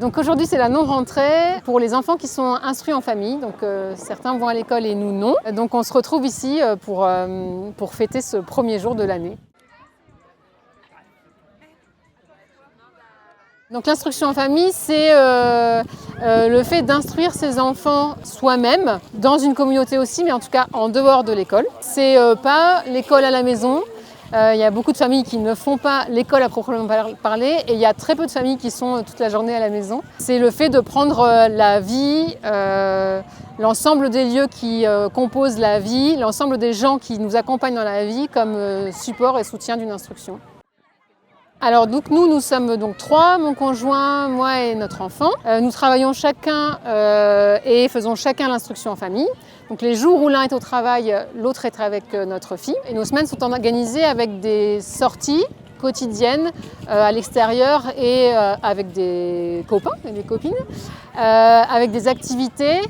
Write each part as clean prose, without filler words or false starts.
Donc aujourd'hui c'est la non-rentrée pour les enfants qui sont instruits en famille, donc certains vont à l'école et nous non. Donc on se retrouve ici pour fêter ce premier jour de l'année. Donc l'instruction en famille, c'est le fait d'instruire ses enfants soi-même, dans une communauté aussi, mais en tout cas en dehors de l'école. C'est pas l'école à la maison. Il y a beaucoup de familles qui ne font pas l'école à proprement parler et il y a très peu de familles qui sont toute la journée à la maison. C'est le fait de prendre la vie, l'ensemble des lieux qui composent la vie, l'ensemble des gens qui nous accompagnent dans la vie comme support et soutien d'une instruction. Alors donc nous sommes donc 3, mon conjoint, moi et notre enfant. Nous travaillons chacun et faisons chacun l'instruction en famille. Donc les jours où l'un est au travail, l'autre est avec notre fille. Et nos semaines sont organisées avec des sorties quotidiennes à l'extérieur et avec des copains et des copines, avec des activités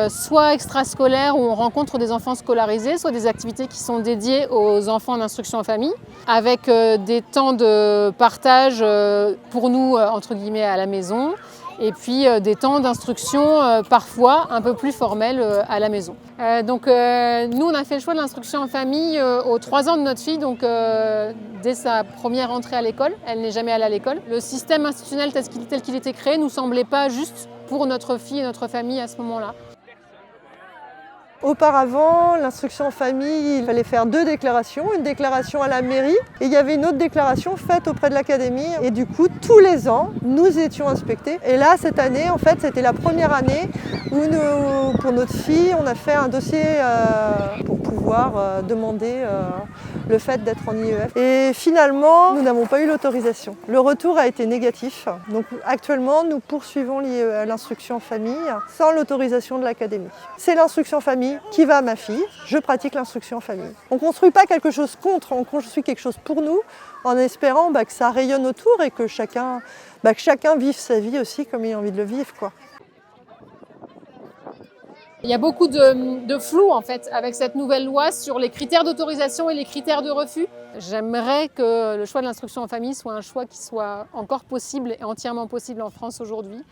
soit extrascolaires où on rencontre des enfants scolarisés, soit des activités qui sont dédiées aux enfants d'instruction en famille, avec des temps de partage pour nous, entre guillemets, à la maison, et puis des temps d'instruction parfois un peu plus formels à la maison. Donc nous on a fait le choix de l'instruction en famille aux 3 ans de notre fille, donc dès sa première entrée à l'école, elle n'est jamais allée à l'école. Le système institutionnel tel qu'il était créé ne nous semblait pas juste pour notre fille et notre famille à ce moment-là. Auparavant, l'instruction en famille, il fallait faire 2 déclarations, une déclaration à la mairie et il y avait une autre déclaration faite auprès de l'académie. Et du coup, tous les ans, nous étions inspectés. Et là, cette année, en fait, c'était la première année où pour notre fille, on a fait un dossier pour pouvoir demander le fait d'être en IEF. Et finalement, nous n'avons pas eu l'autorisation. Le retour a été négatif. Donc actuellement, nous poursuivons l'instruction en famille sans l'autorisation de l'académie. C'est l'instruction en famille qui va à ma fille, je pratique l'instruction en famille. On ne construit pas quelque chose contre, on construit quelque chose pour nous, en espérant que ça rayonne autour et que chacun vive sa vie aussi comme il a envie de le vivre, quoi. Il y a beaucoup de flou en fait avec cette nouvelle loi sur les critères d'autorisation et les critères de refus. J'aimerais que le choix de l'instruction en famille soit un choix qui soit encore possible et entièrement possible en France aujourd'hui.